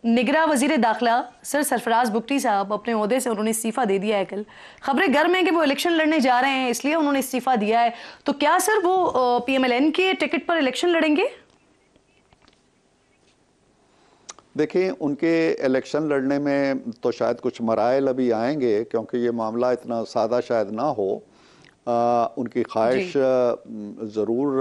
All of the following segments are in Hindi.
निगरां वजीर दाखिला सर सरफराज बुगटी साहब अपने ओहदे से उन्होंने इस्तीफा दे दिया है। कल खबरें गर्म हैं कि वो इलेक्शन लड़ने जा रहे हैं, इसलिए उन्होंने इस्तीफा दिया है। तो क्या सर वो पीएमएलएन के टिकट पर इलेक्शन लड़ेंगे? देखिए, उनके इलेक्शन लड़ने में तो शायद कुछ मराइल अभी आएंगे, क्योंकि ये मामला इतना सादा शायद ना हो। उनकी ख्वाहिश ज़रूर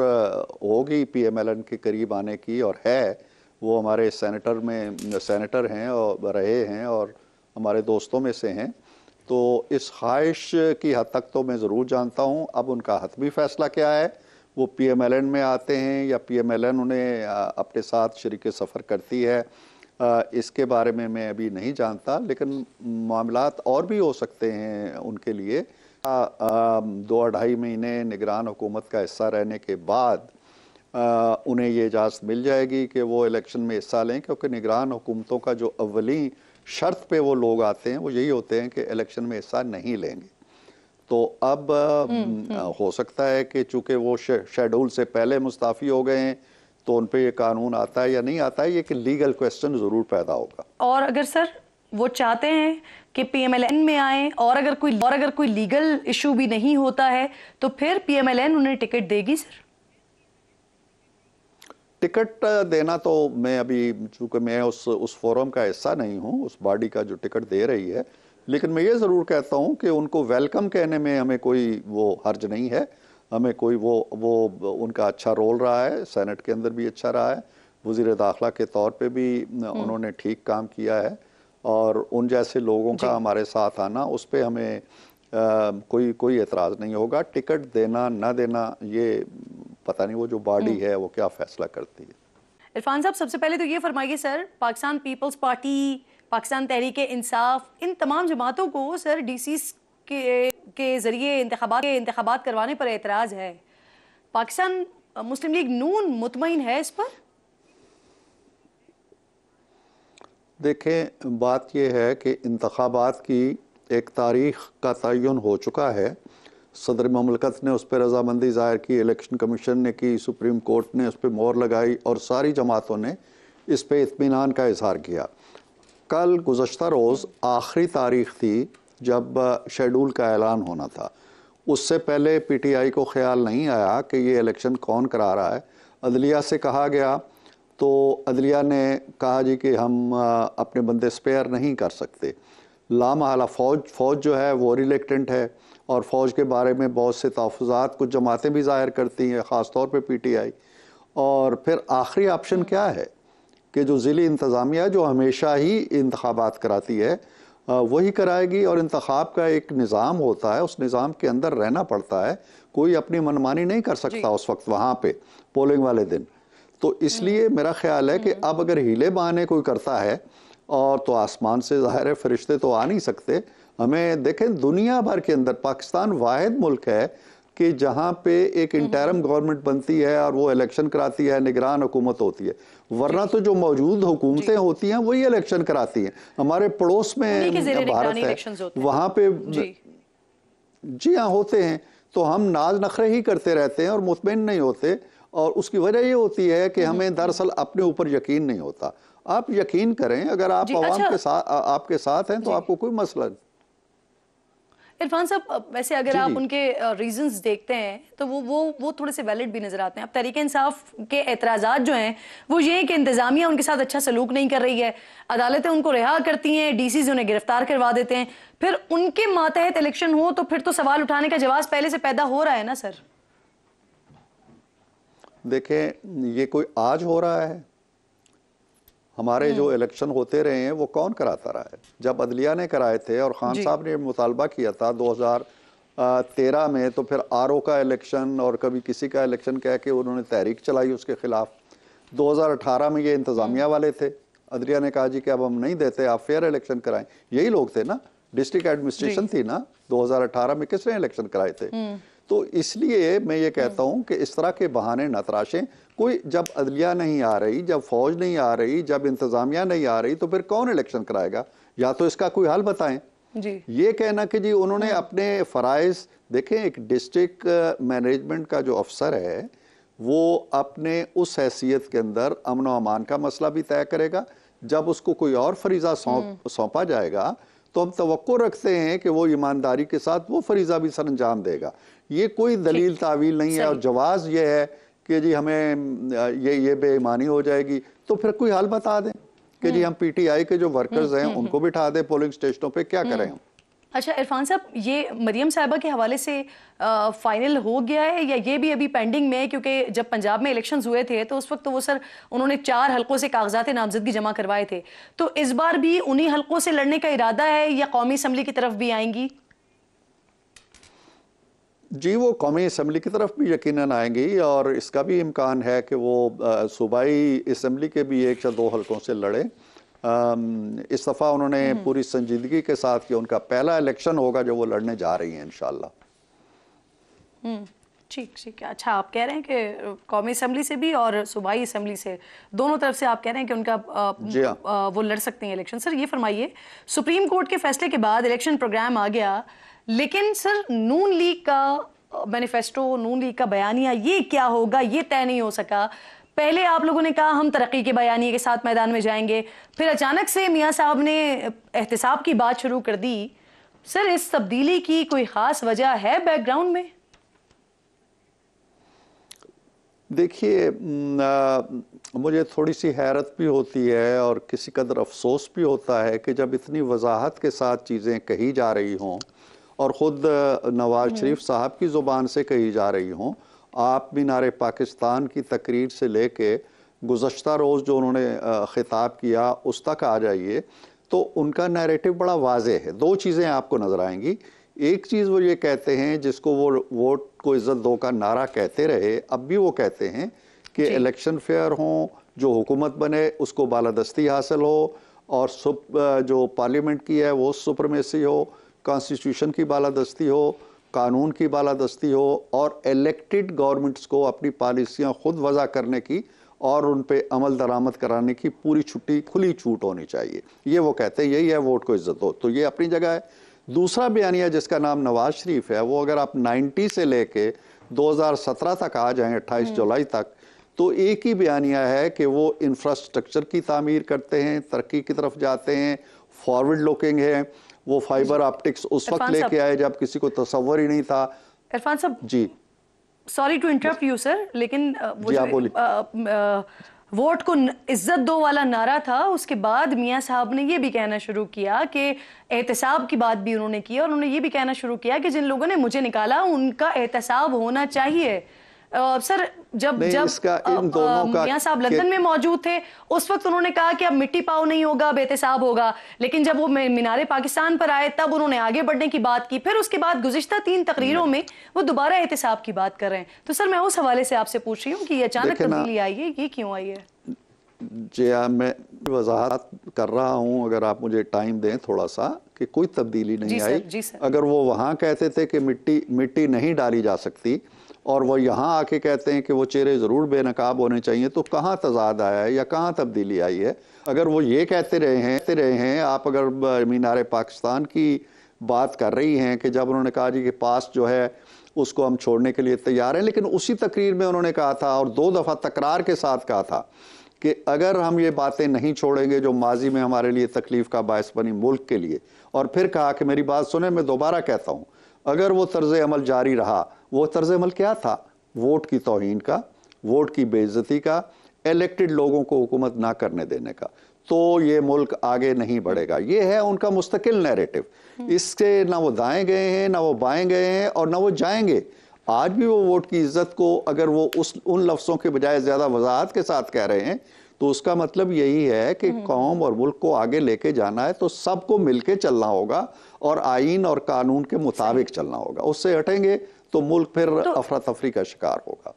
होगी पीएमएलएन के करीब आने की, और है। वो हमारे सेनेटर हैं और रहे हैं और हमारे दोस्तों में से हैं। तो इस ख्वाहिश की हद तक तो मैं ज़रूर जानता हूँ। अब उनका हतमी फ़ैसला क्या है, वो पीएमएलएन में आते हैं या पीएमएलएन उन्हें अपने साथ शरीक सफ़र करती है, इसके बारे में मैं अभी नहीं जानता। लेकिन मामलात और भी हो सकते हैं उनके लिए। 2-2.5 महीने निगरान हुकूमत का हिस्सा रहने के बाद उन्हें ये इजाज़त मिल जाएगी कि वो इलेक्शन में हिस्सा लें, क्योंकि निगरान हुकूमतों का जो अव्वली शर्त पे वो लोग आते हैं वो यही होते हैं कि इलेक्शन में हिस्सा नहीं लेंगे। तो अब हो सकता है कि चूँकि वो शेड्यूल से पहले मुस्ताफ़ी हो गए हैं, तो उन पे ये कानून आता है या नहीं आता है, ये कि लीगल क्वेश्चन ज़रूर पैदा होगा। और अगर सर वो चाहते हैं कि पीएमएलएन में आए और अगर कोई लीगल इशू भी नहीं होता है, तो फिर पीएमएलएन उन्हें टिकट देगी सर? टिकट देना तो मैं अभी, चूँकि मैं उस फोरम का हिस्सा नहीं हूँ, उस बॉडी का जो टिकट दे रही है, लेकिन मैं ये ज़रूर कहता हूँ कि उनको वेलकम कहने में हमें कोई वो हर्ज नहीं है। हमें कोई वो उनका अच्छा रोल रहा है, सेनेट के अंदर भी अच्छा रहा है, वज़ीर दाखिला के तौर पे भी उन्होंने ठीक काम किया है। और उन जैसे लोगों का हमारे साथ आना, उस पर हमें कोई एतराज़ नहीं होगा। टिकट देना ना देना, ये पता नहीं वो जो बॉडी है वो क्या फैसला करती है। इरफान साहब, सबसे पहले तो ये फरमाइए sir, Pakistan peoples party, Pakistan Tehreek Insaf, इन तमाम जमातों को सर डीसीस के जरिए इंतखाबात करवाने पर एतराज़ है। पाकिस्तान मुस्लिम लीग नून मुतमईन है इस पर? देखें, बात यह है कि इंतखाबात की एक तारीख का तयन हो चुका है। सदर ममलकत ने उस पर रजामंदी ज़ाहिर की, इलेक्शन कमीशन ने की, सुप्रीम कोर्ट ने उस पर मोहर लगाई और सारी जमातों ने इस पर इत्मीनान का इजहार किया। कल गुज़श्ता रोज़ आखिरी तारीख थी जब शेड्यूल का ऐलान होना था। उससे पहले पीटीआई को ख्याल नहीं आया कि ये इलेक्शन कौन करा रहा है। अदलिया से कहा गया तो अदलिया ने कहा जी कि हम अपने बंदे स्पेयर नहीं कर सकते। लामहला फ़ौज जो है वो रिलेक्टेंट है, और फ़ौज के बारे में बहुत से तहफ़्फ़ुज़ात कुछ जमातें भी ज़ाहिर करती हैं, ख़ास तौर पे पीटीआई। और फिर आखिरी ऑप्शन क्या है कि जो ज़िली इंतज़ामिया जो हमेशा ही इंतखाबात कराती है वही कराएगी, और इंतखाब का एक निज़ाम होता है, उस निज़ाम के अंदर रहना पड़ता है। कोई अपनी मनमानी नहीं कर सकता उस वक्त वहाँ पे पोलिंग वाले दिन। तो इसलिए मेरा ख्याल है कि अब अगर हीले बहाने कोई करता है, और तो आसमान से ज़ाहिर है फरिश्ते तो आ नहीं सकते। हमें देखें, दुनिया भर के अंदर पाकिस्तान वाहिद मुल्क है कि जहाँ पे एक इंटरम गवर्नमेंट बनती है और वो इलेक्शन कराती है, निगरान हुकूमत होती है। वरना तो जो मौजूद हुकूमतें होती हैं वही इलेक्शन कराती हैं। हमारे पड़ोस में भारत है, वहाँ पे जी हाँ होते हैं। तो हम नाज नखरे ही करते रहते हैं और मुतमईन नहीं होते, और उसकी वजह ये होती है कि हमें दरअसल अपने ऊपर यकीन नहीं होता। आप यकीन करें, अगर आप आवाम के साथ आपके साथ हैं तो आपको कोई मसला नहीं। इरफान साहब, वैसे अगर आप उनके रीजंस देखते हैं तो वो थोड़े से वैलिड भी नजर आते हैं। अब तहरीक इंसाफ के एतराज़ात जो हैं वो ये हैं कि इंतजामिया उनके साथ अच्छा सलूक नहीं कर रही है, अदालतें उनको रिहा करती हैं, डीसीज उन्हें गिरफ्तार करवा देते हैं, फिर उनके मातहत इलेक्शन हो तो फिर तो सवाल उठाने का जवाब पहले से पैदा हो रहा है ना सर? देखें, ये कोई आज हो रहा है? हमारे जो इलेक्शन होते रहे हैं वो कौन कराता रहा है? जब अदलिया ने कराए थे और खान साहब ने मुतालबा किया था 2013 में, तो फिर आरओ का इलेक्शन और कभी किसी का इलेक्शन कह के उन्होंने तहरीक चलाई उसके खिलाफ। 2018 में ये इंतज़ामिया वाले थे, अदलिया ने कहा जी कि अब हम नहीं देते, आप फेयर इलेक्शन कराएं। यही लोग थे ना, डिस्ट्रिक्ट एडमिनिस्ट्रेशन थी ना 2018 में, किसने इलेक्शन कराए थे? तो इसलिए मैं ये कहता हूँ कि इस तरह के बहाने न तराशें। कोई, जब अदलिया नहीं आ रही, जब फौज नहीं आ रही, जब इंतजामिया नहीं आ रही, तो फिर कौन इलेक्शन कराएगा? या तो इसका कोई हल बताएं। ये कहना कि जी उन्होंने अपने फ़राइज़, देखें, एक डिस्ट्रिक्ट मैनेजमेंट का जो अफसर है वो अपने उस हैसियत के अंदर अमन व अमान का मसला भी तय करेगा, जब उसको कोई और फरीजा सौंपा जाएगा तो हम तवक्को रखते हैं कि वो ईमानदारी के साथ वो फरीजा भी सर अंजाम देगा। ये कोई दलील तावील नहीं है। और जवाज ये है कि जी हमें ये बेईमानी हो जाएगी, तो फिर कोई हल बता दें कि जी हम पीटीआई के जो वर्कर्स हैं उनको बिठा दें पोलिंग स्टेशनों पे, क्या करें हम। अच्छा इरफान साहब, ये मरियम साहिबा के हवाले से फाइनल हो गया है या ये भी अभी पेंडिंग में है? क्योंकि जब पंजाब में इलेक्शंस हुए थे तो उस वक्त तो वो सर उन्होंने 4 हलकों से कागजात नामजदगी जमा करवाए थे, तो इस बार भी उन्हीं हलकों से लड़ने का इरादा है या कौमी असम्बली की तरफ भी आएंगी? जी वो कौमी असम्बली की तरफ भी यकीनन आएंगी और इसका भी इम्कान है कि वो सूबाई असम्बली के भी 1 या 2 हलकों से लड़े। इस दफ़ा उन्होंने पूरी संजीदगी के साथ कि उनका पहला इलेक्शन होगा जो वो लड़ने जा रही हैं इंशाल्लाह। ठीक ठीक है। अच्छा, आप कह रहे हैं कि कौमी असम्बली से भी और सूबाई असम्बली से, दोनों तरफ से आप कह रहे हैं कि उनका वो लड़ सकते हैं इलेक्शन। सर ये फरमाइए, सुप्रीम कोर्ट के फैसले के बाद इलेक्शन प्रोग्राम आ गया, लेकिन सर नून लीग का मैनिफेस्टो, नून लीग का बयानिया, ये क्या होगा ये तय नहीं हो सका। पहले आप लोगों ने कहा हम तरक्की के बयानिए के साथ मैदान में जाएंगे, फिर अचानक से मियां साहब ने एहतिसाब की बात शुरू कर दी। सर इस तब्दीली की कोई खास वजह है बैकग्राउंड में? देखिए मुझे थोड़ी सी हैरत भी होती है और किसी कदर अफसोस भी होता है कि जब इतनी वजाहत के साथ चीज़ें कही जा रही हों और ख़ुद नवाज शरीफ साहब की ज़ुबान से कही जा रही हों। आप मीनार पाकिस्तान की तकरीर से लेके गुज़श्ता रोज़ जो उन्होंने ख़िताब किया उस तक आ जाइए तो उनका नैरेटिव बड़ा वाज़ेह है। 2 चीज़ें आपको नज़र आएंगी। एक चीज़ वो ये कहते हैं जिसको वो वोट को इज़्ज़त दो का नारा कहते रहे, अब भी वो कहते हैं कि इलेक्शन फेयर हों, जो हुकूमत बने उसको बालादस्ती हासिल हो और जो पार्लियामेंट की है वो सुपरमेसी हो, कॉन्स्टिट्यूशन की बालादस्ती हो, कानून की बालादस्ती हो और इलेक्टेड गवर्नमेंट्स को अपनी पॉलिसियाँ खुद वज़ा करने की और उन पे अमल दरामद कराने की पूरी छुट्टी खुली छूट होनी चाहिए। ये वो कहते हैं, यही है वोट को इज्जत हो, तो ये अपनी जगह है। दूसरा बयानिया जिसका नाम नवाज शरीफ है, वो अगर आप 90 से लेके 2017 तक आ जाएं 28 जुलाई तक, तो एक ही बयानिया है कि वो इंफ्रास्ट्रक्चर की तामीर करते हैं, तरक्की की तरफ जाते हैं, फॉरवर्ड लुकिंग है। वो फाइबर ऑप्टिक्स उस वक्त लेके आए जब किसी को तसव्वुर ही नहीं था। इरफान साहब जी, sorry to interrupt you sir, लेकिन वो जो वोट को इज्जत दो वाला नारा था, उसके बाद मियां साहब ने ये भी कहना शुरू किया कि एहतसाब की बात भी उन्होंने की और उन्होंने ये भी कहना शुरू किया कि जिन लोगों ने मुझे निकाला उनका एहतसाब होना चाहिए। सर जब मियां साहब लंदन में मौजूद थे उस वक्त उन्होंने कहा कि अब मिट्टी पाव नहीं होगा, अब एहतसाब होगा, लेकिन जब वो मीनारे पाकिस्तान पर आए तब उन्होंने आगे बढ़ने की बात की। फिर उसके बाद गुज़िश्ता 3 तकरीरों में वो दोबारा एहतसाब की बात कर रहे हैं। तो सर मैं उस हवाले से आपसे पूछ रही हूँ कि ये अचानक तब्दीली आई है, ये क्यों आई है? जी मैं वजाहत कर रहा हूँ, अगर आप मुझे टाइम दें थोड़ा सा, कि कोई तब्दीली नहीं आई। अगर वो वहाँ कहते थे कि मिट्टी नहीं डाली जा सकती और वो यहाँ आके कहते हैं कि वो चेहरे ज़रूर बेनकाब होने चाहिए, तो कहाँ तजाद आया है या कहाँ तब्दीली आई है? अगर वो ये कहते रहे हैं आप अगर मीनार पाकिस्तान की बात कर रही हैं कि जब उन्होंने कहा जी कि पास जो है उसको हम छोड़ने के लिए तैयार हैं, लेकिन उसी तकरीर में उन्होंने कहा था और 2 दफ़ा तकरार के साथ कहा था कि अगर हम ये बातें नहीं छोड़ेंगे जो माजी में हमारे लिए तकलीफ़ का बायस बनी मुल्क के लिए, और फिर कहा कि मेरी बात सुने, मैं दोबारा कहता हूँ, अगर वो तर्ज अमल जारी रहा, वो तर्ज अमल क्या था? वोट की तौहीन का, वोट की बेइज्जती का, इलेक्टेड लोगों को हुकूमत ना करने देने का, तो ये मुल्क आगे नहीं बढ़ेगा। ये है उनका मुस्तकिल नैरेटिव। इससे ना वो दाएं गए हैं, ना वो बाएं गए हैं और ना वो जाएंगे। आज भी वो वोट की इज्जत को अगर वो उन लफ्ज़ों के बजाय ज़्यादा वजाहत के साथ कह रहे हैं, तो उसका मतलब यही है कि कौम और मुल्क को आगे लेके जाना है तो सबको मिलके चलना होगा और आईन और कानून के मुताबिक चलना होगा। उससे हटेंगे तो मुल्क फिर अफरा तफरी का शिकार होगा।